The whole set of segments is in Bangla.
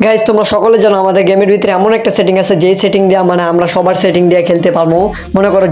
গাইজ তোমরা সকলে জানো আমাদের গেমের ভিতরে এমন একটা সেটিং আছে যেই সেটিং দেওয়া মানে আমরা সবার সেটিং দিয়ে খেলতে পারবো। মনে করো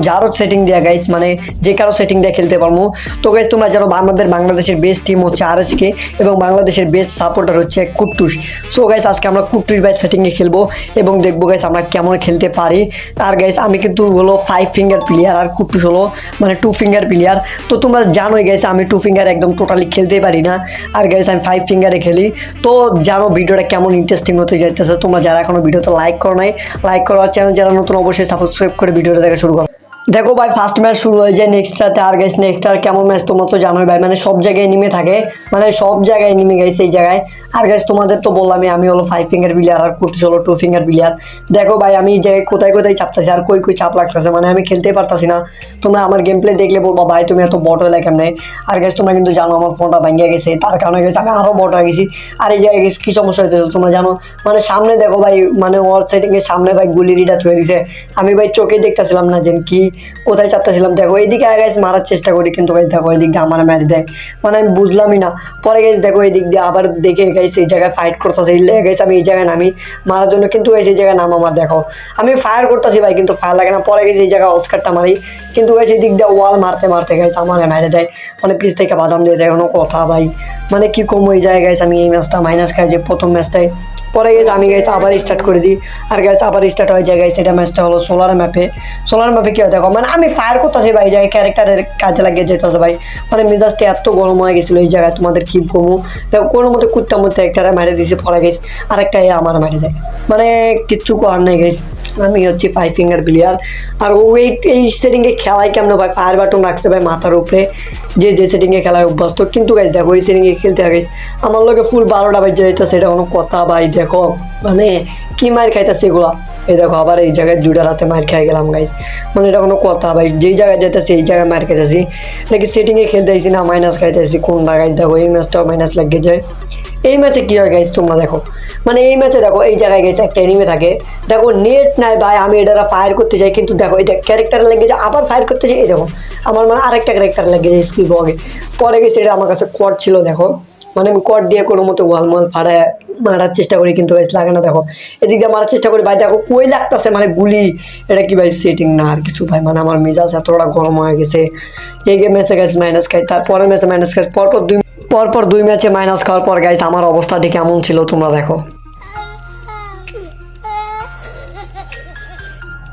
যারও সেটিং দেওয়া গাইজ মানে যে কারো সেটিং দিয়ে খেলতে পারবো। তো গাইজ তোমরা জানো আমাদের বাংলাদেশের বেস্ট টিম হচ্ছে আরএসকে এবং বাংলাদেশের বেস্ট সাপোর্টার হচ্ছে কুট্টুস। সো গাইজ আজকে আমরা কুট্টুস বাই সেটিংয়ে খেলবো এবং দেখবো গাইজ আমরা কেমন খেলতে পারি। আর গাইজ আমি কিন্তু হলো 5 ফিঙ্গার প্লেয়ার আর কুট্টুস হলো মানে 2 ফিঙ্গার প্লেয়ার। তো তোমরা জানোই গাইজ আমি 2 ফিঙ্গার একদম টোটালি খেলতে পারি না, আর গাইজ আমি 5 ফিঙ্গারে খেলি। তো জানো ভিডিওটা কেমন ইন্টারেস্টিং হতে যাইতেছে। তোমরা যারা এখনো ভিডিওতে লাইক করো নাই, লাইক করো, আর চ্যানেল যারা নতুন অবশ্যই সাবস্ক্রাইব করে ভিডিওটা দেখা শুরু করো। দেখো ভাই ফার্স্ট ম্যাচ শুরু হয়ে যায় নেক্সটটাতে। আর গাইস নেক্সট আর কেমন ম্যাচ তোমরা তো জানোই ভাই, মানে সব জায়গায় নেমে থাকে, মানে সব জায়গায় নেমে গেছে এই জায়গায়। আর গাইস তোমাদের তো বললামই আমি হলো 5 ফিঙ্গার প্লেয়ার আর কুট্টুস হলো 2 ফিঙ্গার প্লেয়ার। দেখো ভাই আমি এই জায়গায় কোথায় কোথায় চাপতেছি আর কই চাপ লাগতেছে, মানে আমি খেলতে পারতাছি না। তোমরা আমার গেম প্লে দেখলে বলবা ভাই তুমি এত বট হলে কেমনে। আর গাইস তোমরা কিন্তু জানো আমার ফোনটা ভাঙিয়ে গেছে, তার কারণে গেছে আমি আরও বট হয়ে গেছি। আর এই জায়গায় গেছে কী সমস্যা হয়েছে তোমরা জানো, মানে সামনে দেখো ভাই মানে ওয়াল সেটিংয়ের সামনে ভাই গুলিটা থুয়ে দিছে। আমি ভাই চোখেই দেখতেছিলাম না যে কি কোথায় চাপতেছিলাম। দেখো এইদিকে গাইস মারার চেষ্টা করি কিন্তু গাইস দেখো এই দিক দিয়ে আমার মেরে দেয়, মানে আমি বুঝলামই না। পরে গাইস দেখো এই দিক দিয়ে আবার দেখে গাইস এই জায়গায় ফাইট করতেছে, এই গাইস আমি এই জায়গায় নামি মারার জন্য, কিন্তু গাইস এই জায়গায় নাম আমার দেখো আমি ফায়ার করতেছি ভাই কিন্তু ফায়ার লাগে না। পরে গেছি এই জায়গায় অস্কারটা মারি কিন্তু গাইস এই দিক দিয়ে ওয়াল মারতে মারতে গাইস আমার মেরে দেয়, মানে পিছ থেকে বাদাম দিয়ে দেয় কোনো কথা ভাই, মানে কি কম এই জায়গায় গাইস আমি এই ম্যাচটা মাইনাস খাই যে প্রথম ম্যাচটাই। পরে গেছে আমি গাইছে আবার স্টার্ট করে দিই, আর গাইছে আবার স্টার্ট হয়ে যায় গাইছে। এটা ম্যাচটা হলো সোলার ম্যাপে কি হয় দেখো, মানে আমি ফায়ার করতেছি ভাই জায়গায় ক্যারেক্টারের কাজে লাগিয়ে যেতেছে ভাই, মানে মেজাজটা এত গরম হয়ে গেছিলো এই জায়গায় তোমাদের কি কমু। দেখো কোনো মতো কুত্তার মধ্যে একটা মেরে দিয়েছি, পরে গেছে আরেকটা আমার মেরে দেয়, মানে কিচ্ছু করার নেই গাইস। আমি হচ্ছি 5 ফিঙ্গার প্লেয়ার। আর ওই এই সেটিংয়ে খেলায় কেমন ভাই ফায়ার বাটন রাখছে ভাই মাথার উপরে, যে সেটিংয়ে খেলায় অভ্যস্ত, কিন্তু গাইস দেখো এই সেটিংয়ে খেলতে গাইস আমার লোকে ফুল 12টা বাজে যাইতেছে, এটা কোনো কথা ভাই। দেখো মানে কি মার খাইতেছে এগুলা, এই দেখো আবার এই জায়গায় 2টা রাতে মার খাই গেলাম গাইস, মানে এটা কোনো কথা ভাই। যেই জায়গায় যেতেছি এই জায়গায় মার খাইতেছি, নাকি সেটিংয়ে খেলতে আসি না মাইনাস খাইতেছি কোনটা গাইস। দেখো এই ম্যাচটাও মাইনাস লাগিয়ে যায়। এই ম্যাচে কী হয় গাইস তোমরা দেখো, মানে এই ম্যাচে দেখো এই জায়গায় গেছে একটা এনিমে থাকে, দেখো নেট নাই ভাই, আমি এটা ফায়ার করতে চাই কিন্তু দেখো এটা ক্যারেক্টার লেগে যায়, আবার ফায়ার করতে চাই, এই দেখো আমার মানে আরেকটা ক্যারেক্টার লেগে যায় স্কিপ বগে। পরে গেছে এটা আমার কাছে কোয়াড ছিল, দেখো মানে আমি কোয়াড দিয়ে কোনো মতো ওয়াল ফাড়ায় মারার চেষ্টা করি কিন্তু গাইস লাগে না। দেখো এদিক দিয়ে মারার চেষ্টা করি ভাই, দেখো কই লাগতেছে মানে গুলি, এটা কি ভাই সেটিং না আর কিছু ভাই, মানে আমার মেজাজ এতটা গরম হয়ে গেছে। এই ম্যাচে গাইস মাইনাস খাই, তারপরের ম্যাচে মাইনাস খাই, পরপর 2 ম্যাচে মাইনাস খাওয়ার পর গাইস আমার অবস্থাটি কেমন ছিল তোমরা দেখো।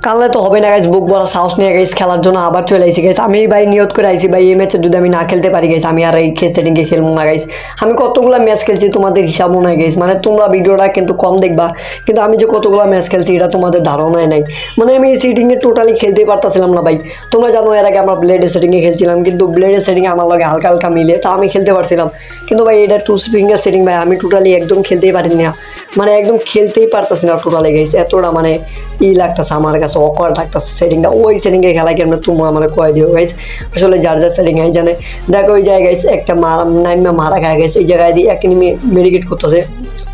কাললে তো হবে না গাইস, বুক বড় সাহস নিয়ে গাইস খেলার জন্য আবার চলে আইসি গাইস। আমি ভাই নিয়ত করে আইসি ভাই এই ম্যাচে যদি আমি না খেলতে পারি গাইস আমি আর এই সেটিংয়ে খেলবো না গাইস। আমি কতগুলো ম্যাচ খেলছি তোমাদের হিসাবও নাই গাইস, মানে তোমরা ভিডিওটা কিন্তু কম দেখবা কিন্তু আমি যে কতগুলো ম্যাচ খেলছি এটা তোমাদের ধারণাই নাই। মানে আমি এই সেটিংয়ে টোটালি খেলতেই পারতাছিলাম না ভাই। তোমরা জানো এর আগে আমরা ব্লেডের সেটিংয়ে খেলছিলাম, কিন্তু ব্লেডের সেটিংয়ে আমার লাগে হালকা হালকা মিলে তা আমি খেলতে পারছিলাম, কিন্তু ভাই এটা 2 ফিঙ্গার সেটিং ভাই আমি টোটালি একদম খেলতেই পারি না, মানে একদম খেলতেই পারতাছি না টোটালি গাইস। এতটা মানে লাগতেছে আমার কাছে অকওয়ার্ড লাগতেছে সেটিংটা। ওই সেটিংয়ে খেলা কেমন তোমরা আমার কয়ে দিও গাইস, আসলে যার সেটিং আই জানে। দেখো ওই জায়গায় একটা মারা খায় গেছে, এই জায়গায় দিয়ে এক এনিমি মেডিকেট করতেছে,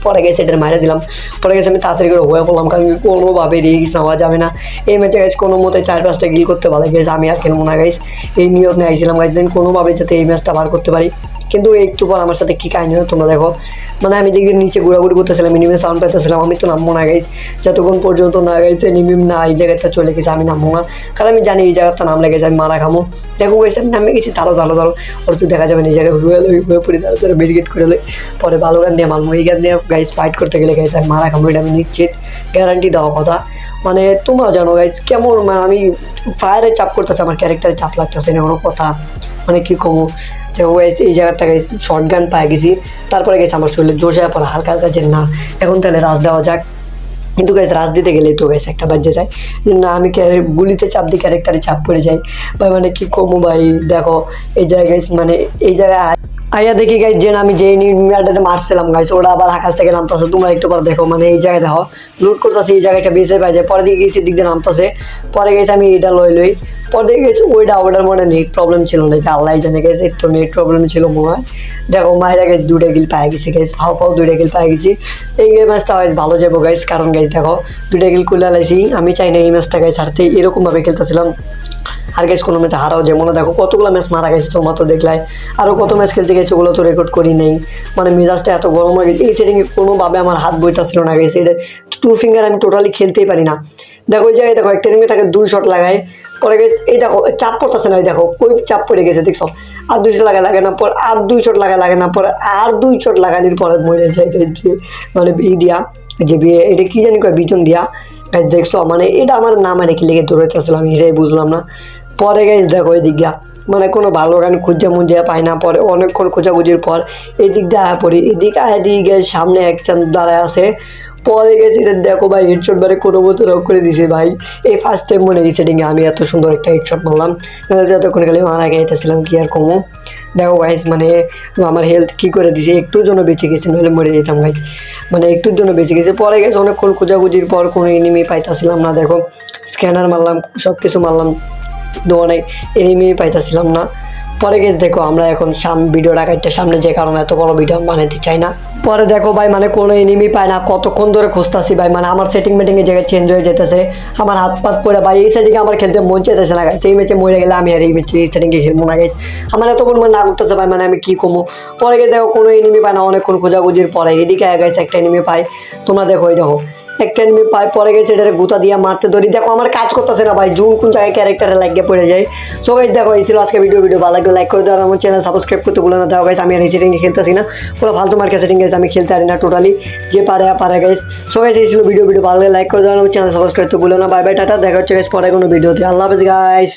পরে গেছে এটা মারা দিলাম। পরে গেছে আমি তাড়াতাড়ি করে হয়ে পড়লাম, কারণ কোনোভাবে রিস্ক নেওয়া যাবে না এই ম্যাচে গাইস। কোনো মতে 4-5টা গিল করতে ভালো গেছে, আমি আর খেলবো না গাইস, এই নিয়ত নিয়ে আইছিলাম গাইস দেন কোনোভাবে যাতে এই ম্যাচটা বার করতে পারি। কিন্তু একটু পর আমার সাথে কী কাহিনী হয় তোমরা দেখো, মানে আমি দেখি নিচে ঘোরাঘুরি করতেছিলাম, এনিমি সাউন্ড পাইতেছিলাম, আমি তো নামবো না গাইস যতক্ষণ পর্যন্ত না গাইছে এনিমি না এই জায়গাটা চলে গেছে আমি নামবো না, কারণ আমি জানি এই জায়গাটা নাম লেগেছে আমি মারা খামো। দেখো গাইছে আমি নামে গেছি দাঁড়ো ওর তো দেখা যাবে না, এই জায়গায় হয়ে পড়ি দাঁড়ো ব্যারিকেড করে লই, পরে ভালো গান দিয়ে মারবো। এই গান দিয়ে গাইস ফাইট করতে গেলে গাইস আমি মারা খামো, এটা আমি নিশ্চিত গ্যারান্টি দেওয়া কথা। মানে তোমরা জানো গাইস কেমন মানে আমি ফায়ারে চাপ করতেছে, আমার ক্যারেক্টারে চাপ লাগতেছে না কোনো কথা, মানে কী কমো। দেখো গাইস এই জায়গাটা গাইস শর্ট গান পায়ে গেছি, তারপরে গেছে আমার শরীরে জোশ হয়ে পড়ে হালকা হালকা যে না এখন তাহলে রাজ দেওয়া যাক। কিন্তু গাইস রাজ দিতে গেলেই তো গাইস একটা বাজে যায় যে না আমি গুলিতে চাপ দিই ক্যারেক্টারে চাপ পড়ে যাই ভাই, মানে কী কমো ভাই। দেখো এই জায়গায় মানে এই জায়গায় আইয়া দেখি গাইস যে আমি যে নিউমিয়ারটা মারছিলাম গাইস ওরা আবার আকাশ থেকে নামতেছে, তোমরা একটু পর দেখো মানে এই জায়গায় দেখো লুট করতেছে, এই জায়গাটা বেঁচে পাই যায়, পরে দিকে গেছি দিক দিয়ে নামতেছে, পরে গেছি আমি এটা লই পরে দিকে গেছি ওটার মনে নেট প্রবলেম ছিল না, আল্লাহ জানে গেছে একটু নেট প্রবলেম ছিল মনে হয়। দেখো মায়েরা গেছে 2টা কিল পাই গেছি গাইস, ফাও 2টা কিল পাই গেছি। এই ম্যাচটা গাইস ভালো যাবো গাইস, কারণ গাইস দেখো 2টা কিল খুলে লাইছি, আমি চাই না এই ম্যাচটা গাইস হারতে, এরকমভাবে খেলতেছিলাম। আর গাইস কোনো ম্যাচে হারাও যায়, মনে দেখো কতগুলো ম্যাচ মারা গেছে তোমরা তো দেখলাই, আরও কত ম্যাচ খেলতে গেছে ওগুলো তো রেকর্ড করি নেই। মানে মেজাজটা এত গরম হয়ে গেছে, এই সেটিংয়ে কোনোভাবে আমার হাত বইতাছিল না গেছে, এটা 2 ফিঙ্গার আমি টোটালি খেলতেই পারি না। দেখো ওই জায়গায় দেখো একটা এনিমি তাকে 2 শট লাগায়, পরে গেছে এই দেখো চাপ পড়তেছে না, এই দেখো কই চাপ পড়ে গেছে দেখছো, আর 2 শট লাগে না, পর আর 2 শট লাগে না, পরে আর 2 শট লাগানোর পরে মরে যায় মানে দিয়া যে বিয়ে এটা কি জানি কয় বিজন দিয়া গাইজ দেখছো, মানে এটা আমার না মানে কি লেগে দৌড়াইতেছিল আমি এটাই বুঝলাম না। পরে গাইজ দেখো এই দিক দিয়া মানে কোনো ভালো গান খুঁজে মুঞ্জে পাই না, পরে অনেকক্ষণ খোঁজাখুঁজির পর এই দিক দিয়ে আয়া পড়ি, এদিক আয়া দিয়ে গেছে সামনে একজন দাঁড়ায় আছে, পরে গেছি এটা দেখো ভাই হেডশট বারে কোনো মতো রক করে দিছে ভাই। এই ফার্স্ট টাইম মনে এই সেটিংয়ে আমি এত সুন্দর একটা হেডশট মারলাম, যতক্ষণ খালি মারা গাইতেছিলাম কি আর কমো। দেখো গাইস মানে আমার হেলথ কী করে দিছে, একটুর জন্য বেঁচে গেছি, নইলে মরে যেতাম গাইস, মানে একটুর জন্য বেঁচে গেছে। পরে গেছে অনেকক্ষণ খোঁজাখুঁজির পর কোনো এনিমি পাইতাছিলাম না, দেখো স্ক্যানার মারলাম সব কিছু মারলাম তো অনেক এনিমি পাইতাছিলাম না। পরে গেছে দেখো আমরা এখন ভিডিও ডাকাইতে সামনে যে কারণে এত বড় ভিডিও বানাতে চাই না। পরে দেখো ভাই মানে কোনো এনিমি পায় না, কতক্ষণ ধরে খুঁজতেছি ভাই, মানে আমার সেটিং মেটিংয়ের জায়গায় চেঞ্জ হয়ে যেতেছে, আমার হাত পাত পড়ে ভাই এই সেটিংয়ে আমার খেলতে মন চাইতেছে না গাইস, এই ম্যাচে মরে গেলে আমি আর এই ম্যাচে এই সেটিংয়ে খেলবো না গাইস, আমার এত মন না করতেছে ভাই, মানে আমি কী কমো। পরে গিয়ে দেখো কোনো এনিমি পায় না, অনেকক্ষণ খোঁজাখুঁজির পরে এদিকে গাইস একটা এনিমি পাই, তোমরা দেখো এই দেখো একটা এনিমি পাই, পরে গেছে এটারে গুতা দিয়ে মারতে ধরি, দেখো আমার কাজ করতেছে না ভাই, জুন কোন জায়গায় ক্যারেক্টারে লাগিয়ে পড়ে যায়। সো গাইস দেখো এই ছিল আজকে ভিডিও ভালো লাগলে লাইক করে দেওয়া, আমার চ্যানেল সাবস্ক্রাইব করতে ভুলে না। দেখো গাইস আমি আর এই সেটিংয়ে খেলতেছি না, পুরো ফালতু মার্কেট সেটিং গাইস আমি খেলতে পারি না টোটালি, যে পারে গাইস। সো গাইস এই ছিল ভিডিও ভালো লাগলে লাইক করে দেওয়া, আমার চ্যানেল সাবস্ক্রাইব করতে ভুলে না। বাই বাই টাটা, দেখা হচ্ছে গাইস পরে কোনো ভিডিওতে, আল্লাহ হাফেজ গাইস।